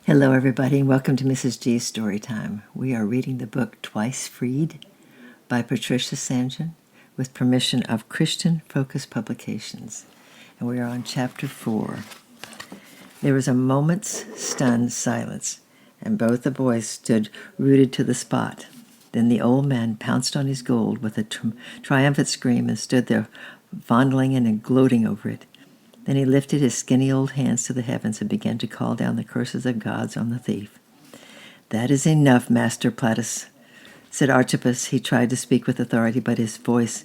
Hello, everybody, and welcome to Mrs. G's Storytime. We are reading the book Twice Freed by Patricia St. John with permission of Christian Focus Publications. And we are on Chapter 4. There was a moment's stunned silence, and both the boys stood rooted to the spot. Then the old man pounced on his gold with a triumphant scream and stood there fondling it and gloating over it. Then he lifted his skinny old hands to the heavens and began to call down the curses of gods on the thief. "That is enough, Master Platus," said Archippus. He tried to speak with authority, but his voice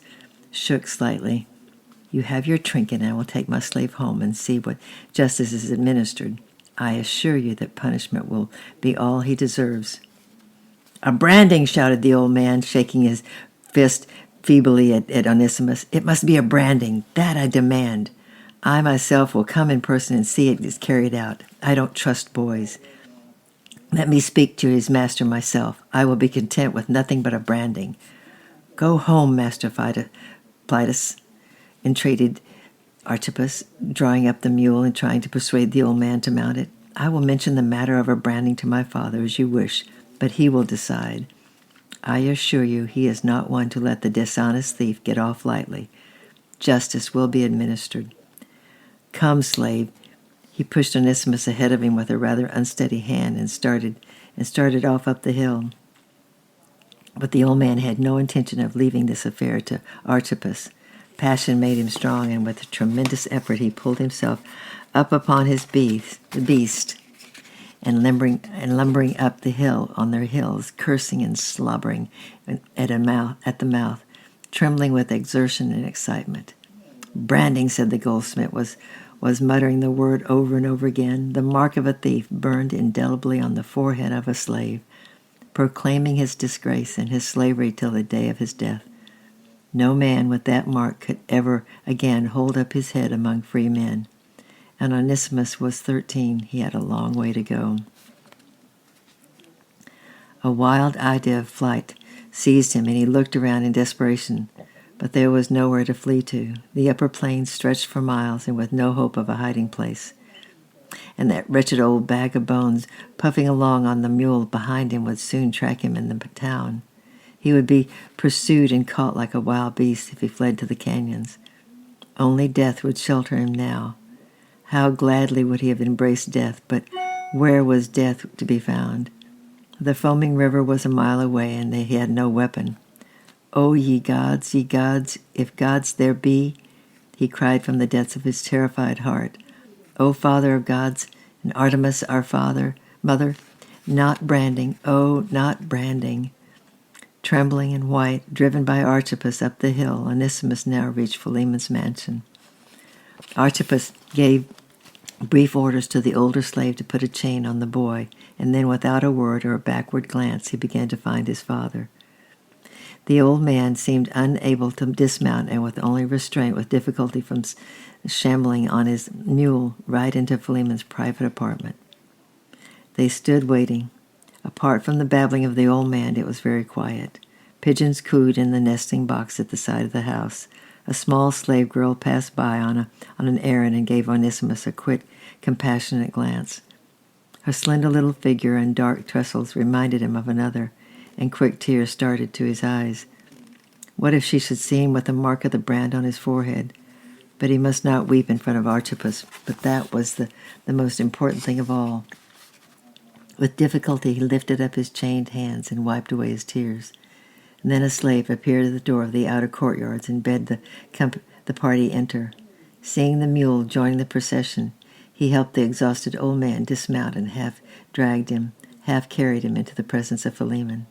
shook slightly. "You have your trinket, and I will take my slave home and see what justice is administered. I assure you that punishment will be all he deserves." "A branding!" shouted the old man, shaking his fist feebly at Onesimus. "It must be a branding. That I demand. I myself will come in person and see it is carried out. I don't trust boys. Let me speak to his master myself. I will be content with nothing but a branding." "Go home, Master Platus," entreated Archippus, drawing up the mule and trying to persuade the old man to mount it. "I will mention the matter of a branding to my father as you wish, but he will decide. I assure you he is not one to let the dishonest thief get off lightly. Justice will be administered. Come, slave." He pushed Onesimus ahead of him with a rather unsteady hand and started off up the hill. But the old man had no intention of leaving this affair to Archippus. Passion made him strong, and with a tremendous effort he pulled himself up upon the beast, and lumbering up the hill on their heels, cursing and slobbering at the mouth, trembling with exertion and excitement. "Branding," said the goldsmith, was muttering the word over and over again, the mark of a thief burned indelibly on the forehead of a slave, proclaiming his disgrace and his slavery till the day of his death. No man with that mark could ever again hold up his head among free men. And Onesimus was 13. He had a long way to go. A wild idea of flight seized him, and he looked around in desperation. But there was nowhere to flee to. The upper plains stretched for miles, and with no hope of a hiding place. And that wretched old bag of bones puffing along on the mule behind him would soon track him in the town. He would be pursued and caught like a wild beast if he fled to the canyons. Only death would shelter him now. How gladly would he have embraced death, but where was death to be found? The foaming river was a mile away, and he had no weapon. "O ye gods, if gods there be," he cried from the depths of his terrified heart. "O Father of gods, and Artemis our mother, not branding, oh, not branding." Trembling and white, driven by Archippus up the hill, Onesimus now reached Philemon's mansion. Archippus gave brief orders to the older slave to put a chain on the boy, and then without a word or a backward glance he began to find his father. The old man seemed unable to dismount, and with only restraint with difficulty from shambling on his mule right into Philemon's private apartment. They stood waiting. Apart from the babbling of the old man, it was very quiet. Pigeons cooed in the nesting box at the side of the house. A small slave girl passed by on an errand and gave Onesimus a quick, compassionate glance. Her slender little figure and dark trestles reminded him of another, and quick tears started to his eyes. What if she should see him with the mark of the brand on his forehead? But he must not weep in front of Archippus, but that was the most important thing of all. With difficulty he lifted up his chained hands and wiped away his tears. And then a slave appeared at the door of the outer courtyards and bade the party enter. Seeing the mule joining the procession, he helped the exhausted old man dismount and half carried him into the presence of Philemon.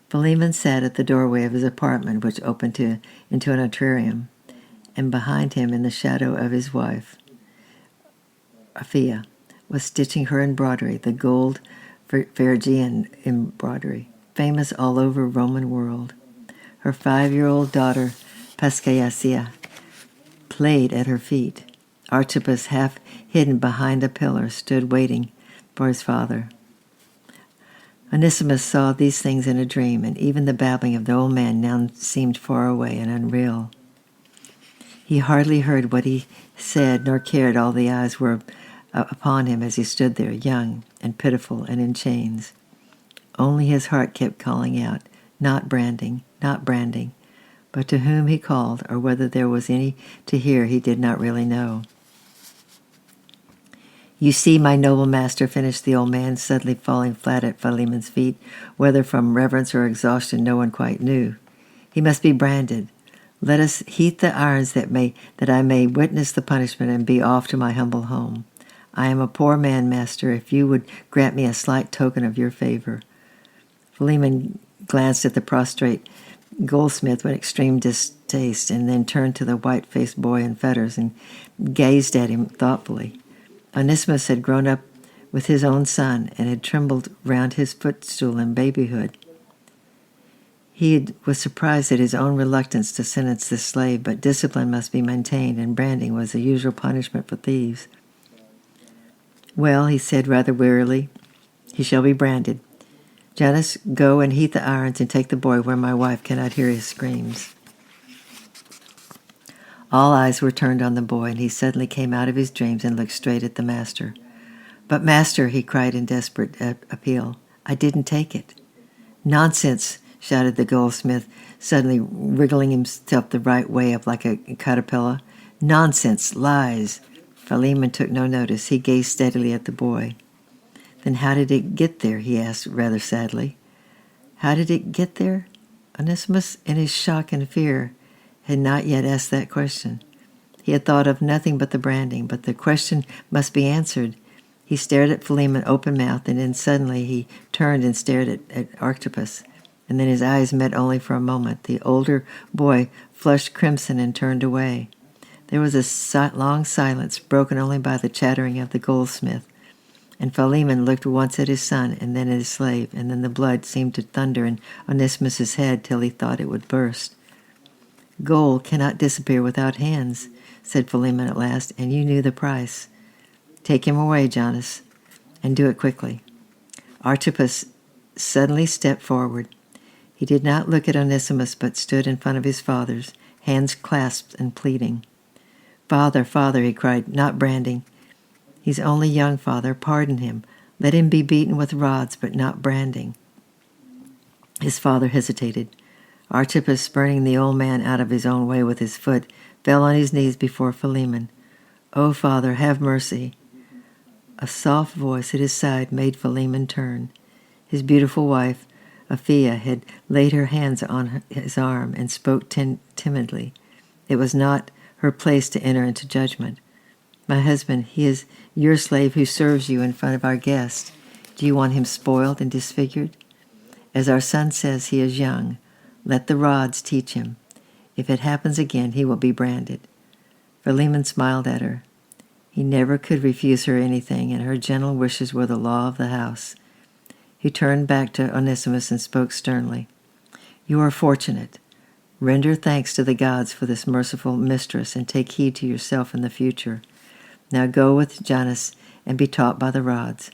Philemon sat at the doorway of his apartment, which opened into an atrium, and behind him, in the shadow of his wife, Aphia, was stitching her embroidery, the gold Phrygian embroidery, famous all over Roman world. Her 5-year-old daughter, Paschasia, played at her feet. Archippus, half hidden behind a pillar, stood waiting for his father. Onesimus saw these things in a dream, and even the babbling of the old man now seemed far away and unreal. He hardly heard what he said, nor cared. All the eyes were upon him as he stood there, young and pitiful and in chains. Only his heart kept calling out, not branding, not branding. But to whom he called, or whether there was any to hear, he did not really know. You see, my noble master, finished the old man, suddenly falling flat at Philemon's feet, whether from reverence or exhaustion no one quite knew. He must be branded. Let us heat the irons that I may witness the punishment and be off to my humble home. I am a poor man, master, if you would grant me a slight token of your favor. Philemon glanced at the prostrate goldsmith with extreme distaste, and then turned to the white-faced boy in fetters and gazed at him thoughtfully. Onesimus had grown up with his own son and had trembled round his footstool in babyhood. Was surprised at his own reluctance to sentence this slave, but discipline must be maintained, and branding was the usual punishment for thieves. Well, he said rather wearily, he shall be branded. Janus, go and heat the irons and take the boy where my wife cannot hear his screams. All eyes were turned on the boy, and he suddenly came out of his dreams and looked straight at the master. But master, he cried in desperate appeal, I didn't take it. Nonsense, shouted the goldsmith, suddenly wriggling himself the right way up like a caterpillar. Nonsense, lies. Philemon took no notice. He gazed steadily at the boy. Then how did it get there? He asked rather sadly. How did it get there? Onesimus, in his shock and fear, had not yet asked that question. He had thought of nothing but the branding, but the question must be answered. He stared at Philemon open-mouthed, and then suddenly he turned and stared at Archippus, and then his eyes met only for a moment. The older boy flushed crimson and turned away. There was a long silence, broken only by the chattering of the goldsmith. And Philemon looked once at his son and then at his slave, and then the blood seemed to thunder in Onesimus's head till he thought it would burst. Gold cannot disappear without hands, said Philemon at last, and you knew the price. Take him away, Janus, and do it quickly. Archippus suddenly stepped forward. He did not look at Onesimus, but stood in front of his father's, hands clasped and pleading. Father, father, he cried, not branding. He's only young, father. Pardon him. Let him be beaten with rods, but not branding. His father hesitated. Archippus, spurning the old man out of his own way with his foot, fell on his knees before Philemon. Oh, father, have mercy. A soft voice at his side made Philemon turn. His beautiful wife, Aphia, had laid her hands on his arm and spoke timidly. It was not her place to enter into judgment. My husband, he is your slave who serves you in front of our guest. Do you want him spoiled and disfigured? As our son says, he is young. Let the rods teach him. If it happens again, he will be branded. Philemon smiled at her. He never could refuse her anything, and her gentle wishes were the law of the house. He turned back to Onesimus and spoke sternly. You are fortunate. Render thanks to the gods for this merciful mistress, and take heed to yourself in the future. Now go with Janus and be taught by the rods.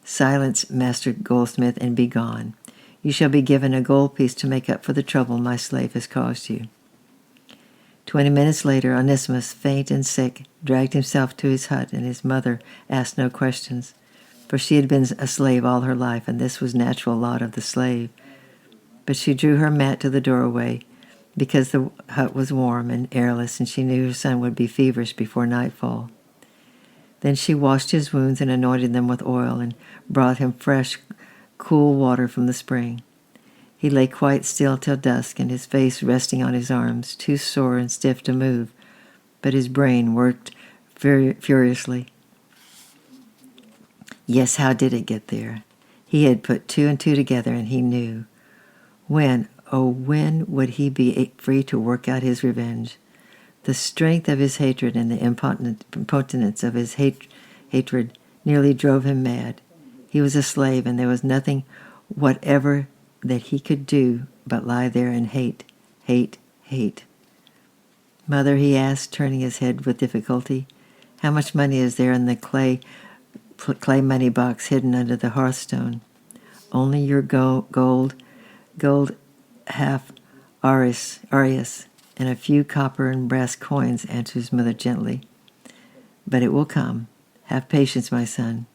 Silence, Master Goldsmith, and be gone. You shall be given a gold piece to make up for the trouble my slave has caused you. 20 minutes later, Onesimus, faint and sick, dragged himself to his hut, and his mother asked no questions, for she had been a slave all her life, and this was natural lot of the slave. But she drew her mat to the doorway, because the hut was warm and airless, and she knew her son would be feverish before nightfall. Then she washed his wounds and anointed them with oil, and brought him fresh, cool water from the spring. He lay quite still till dusk, and his face resting on his arms, too sore and stiff to move, but his brain worked furiously. Yes, how did it get there? He had put two and two together, and he knew. When, oh, when would he be free to work out his revenge? The strength of his hatred and the impotence of his hatred nearly drove him mad. He was a slave, and there was nothing whatever that he could do but lie there and hate, hate, hate. Mother, he asked, turning his head with difficulty, how much money is there in the clay money box hidden under the hearthstone? Only your gold half Arius, and a few copper and brass coins, answered his mother gently. But it will come. Have patience, my son.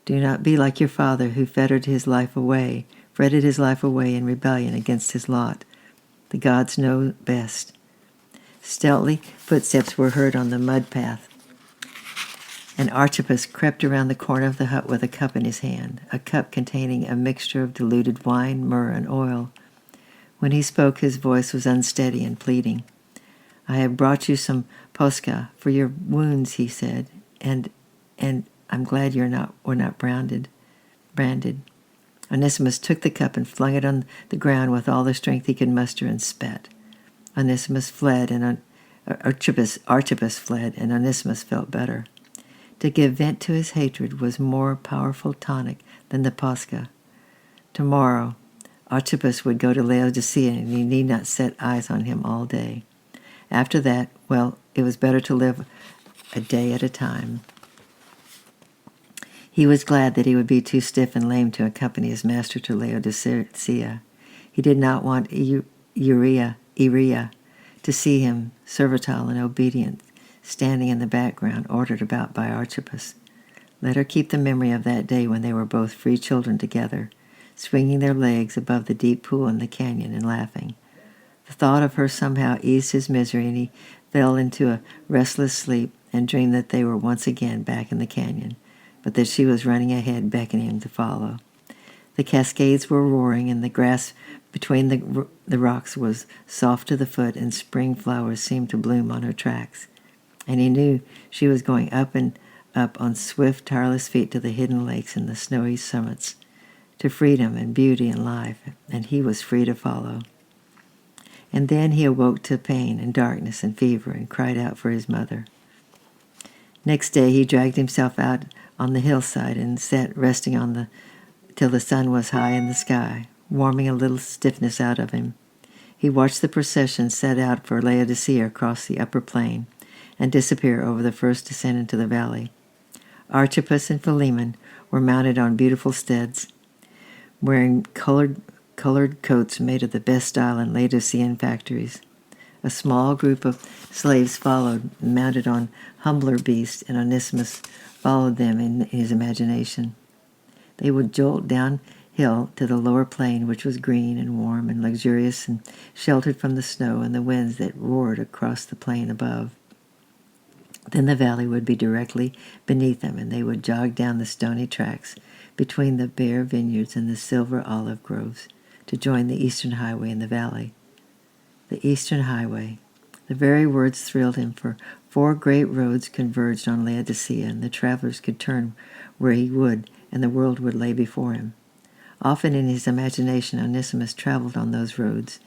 Do not be like your father who fretted his life away in rebellion against his lot. The gods know best. Stealthy footsteps were heard on the mud path, and Archippus crept around the corner of the hut with a cup in his hand, a cup containing a mixture of diluted wine, myrrh, and oil. When he spoke, his voice was unsteady and pleading. I have brought you some posca for your wounds, he said, and I'm glad we're not branded. Onesimus took the cup and flung it on the ground with all the strength he could muster and spat. Onesimus fled, and Archippus fled, and Onesimus felt better. To give vent to his hatred was more powerful tonic than the posca. Tomorrow, Archippus would go to Laodicea, and he need not set eyes on him all day. After that, well, it was better to live a day at a time. He was glad that he would be too stiff and lame to accompany his master to Laodicea. He did not want Iria to see him, servile and obedient, standing in the background, ordered about by Archippus. Let her keep the memory of that day when they were both free children together, swinging their legs above the deep pool in the canyon and laughing. The thought of her somehow eased his misery, and he fell into a restless sleep and dreamed that they were once again back in the canyon, but that she was running ahead, beckoning him to follow. The cascades were roaring, and the grass between the rocks was soft to the foot, and spring flowers seemed to bloom on her tracks. And he knew she was going up and up on swift, tireless feet to the hidden lakes and the snowy summits, to freedom and beauty and life, and he was free to follow. And then he awoke to pain and darkness and fever and cried out for his mother. Next day he dragged himself out on the hillside and sat resting till the sun was high in the sky, warming a little stiffness out of him. He watched the procession set out for Laodicea across the upper plain and disappear over the first descent into the valley. Archippus and Philemon were mounted on beautiful steeds, wearing colored coats made of the best style in Laodicean factories. A small group of slaves followed, mounted on humbler beasts, and Onesimus followed them in his imagination. They would jolt downhill to the lower plain, which was green and warm and luxurious and sheltered from the snow and the winds that roared across the plain above. Then the valley would be directly beneath them, and they would jog down the stony tracks between the bare vineyards and the silver olive groves to join the Eastern Highway in the valley. The Eastern Highway. The very words thrilled him, for 4 great roads converged on Laodicea, and the travelers could turn where he would, and the world would lay before him. Often in his imagination, Onesimus traveled on those roads,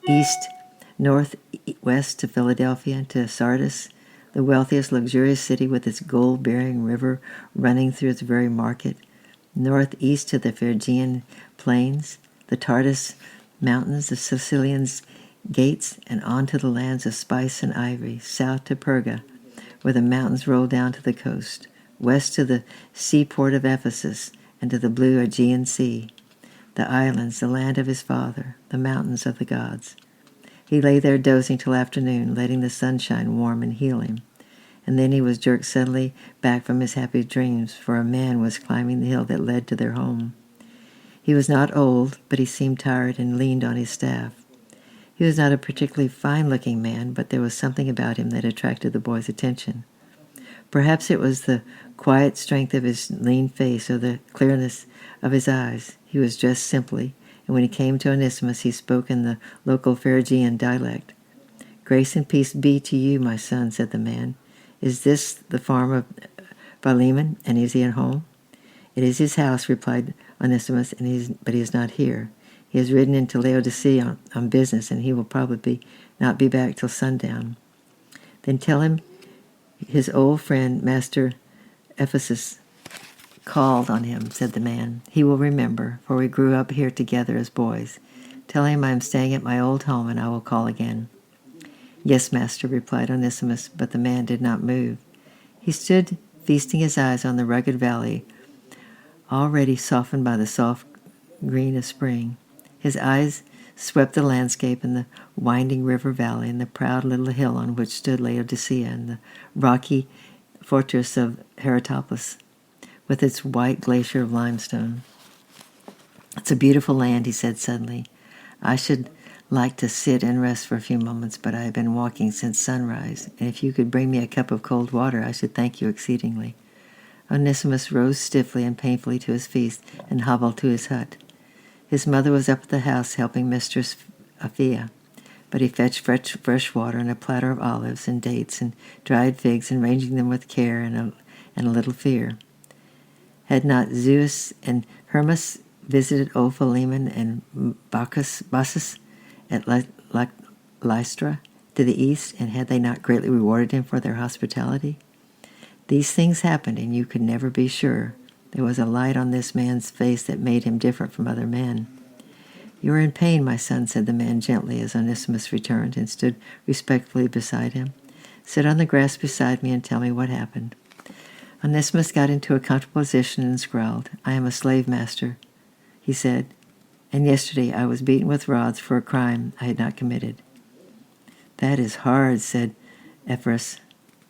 east, north, west to Philadelphia and to Sardis, the wealthiest, luxurious city with its gold-bearing river running through its very market, northeast to the Phrygian plains, the Tartous mountains, the Sicilian's gates, and on to the lands of spice and ivory, south to Perga, where the mountains roll down to the coast, west to the seaport of Ephesus and to the blue Aegean Sea, the islands, the land of his father, the mountains of the gods. He lay there dozing till afternoon, letting the sunshine warm and heal him. And then he was jerked suddenly back from his happy dreams, for a man was climbing the hill that led to their home. He was not old, but he seemed tired and leaned on his staff. He was not a particularly fine-looking man, but there was something about him that attracted the boy's attention. Perhaps it was the quiet strength of his lean face or the clearness of his eyes. He was dressed simply, and when he came to Onesimus, he spoke in the local Phrygian dialect. "Grace and peace be to you, my son," said the man. "Is this the farm of Philemon, and is he at home?" "It is his house," replied Onesimus, but he is not here. He has ridden into Laodicea on business, and he will probably not be back till sundown." "Then tell him his old friend, Master Ephesus, called on him," said the man. "He will remember, for we grew up here together as boys. Tell him I am staying at my old home, and I will call again." "Yes, master," replied Onesimus, but the man did not move. He stood feasting his eyes on the rugged valley, already softened by the soft green of spring. His eyes swept the landscape and the winding river valley and the proud little hill on which stood Laodicea and the rocky fortress of Hierapolis, with its white glacier of limestone. "It's a beautiful land," he said suddenly. "I should like to sit and rest for a few moments, but I have been walking since sunrise, and if you could bring me a cup of cold water, I should thank you exceedingly." Onesimus rose stiffly and painfully to his feet and hobbled to his hut. His mother was up at the house helping Mistress Aphia, but he fetched fresh water and a platter of olives and dates and dried figs, and arranging them with care and a little fear. Had not Zeus and Hermes visited old Philemon and Bacchus at Lystra to the east, and had they not greatly rewarded him for their hospitality? These things happened, and you could never be sure. There was a light on this man's face that made him different from other men. "You are in pain, my son," said the man gently as Onesimus returned and stood respectfully beside him. "Sit on the grass beside me and tell me what happened." Onesimus got into a comfortable position and scowled. "I am a slave master," he said, "and yesterday I was beaten with rods for a crime I had not committed." "That is hard," said Ephraim,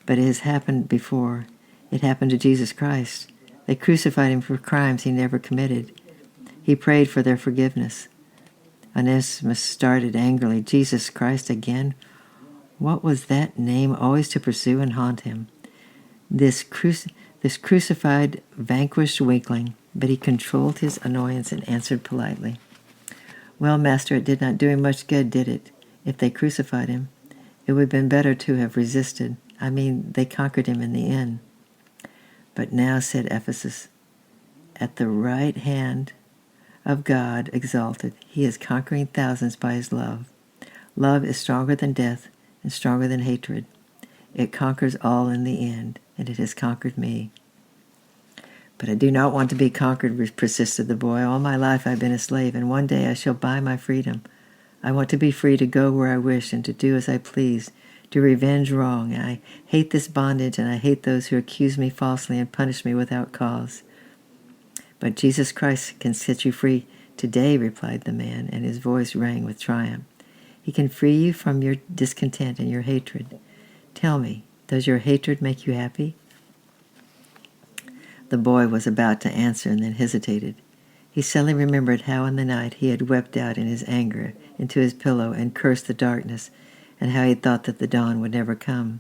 "but it has happened before. It happened to Jesus Christ. They crucified him for crimes he never committed. He prayed for their forgiveness." Onesimus started angrily. Jesus Christ again? What was that name always to pursue and haunt him? This crucified, vanquished weakling, but he controlled his annoyance and answered politely. "Well, master, it did not do him much good, did it? If they crucified him, it would have been better to have resisted. I mean, they conquered him in the end." "But now," said Ephesus, "at the right hand of God exalted, he is conquering thousands by his love. Love is stronger than death and stronger than hatred. It conquers all in the end, and it has conquered me." "But I do not want to be conquered," persisted the boy. "All my life I've been a slave, and one day I shall buy my freedom. I want to be free to go where I wish and to do as I please, to revenge wrong. And I hate this bondage, and I hate those who accuse me falsely and punish me without cause." "But Jesus Christ can set you free today," replied the man, and his voice rang with triumph. "He can free you from your discontent and your hatred. Tell me, does your hatred make you happy?" The boy was about to answer and then hesitated. He suddenly remembered how in the night he had wept out in his anger into his pillow and cursed the darkness, and how he had thought that the dawn would never come.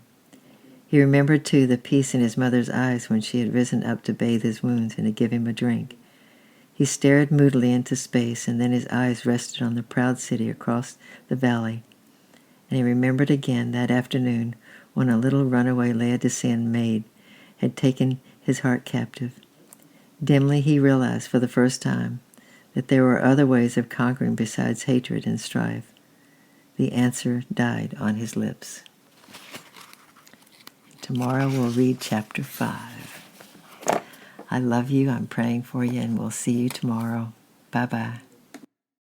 He remembered, too, the peace in his mother's eyes when she had risen up to bathe his wounds and to give him a drink. He stared moodily into space, and then his eyes rested on the proud city across the valley. And he remembered again that afternoon when a little runaway Laodicean maid had taken his heart captive. Dimly he realized for the first time that there were other ways of conquering besides hatred and strife. The answer died on his lips. Tomorrow we'll read chapter 5. I love you, I'm praying for you, and we'll see you tomorrow. Bye-bye.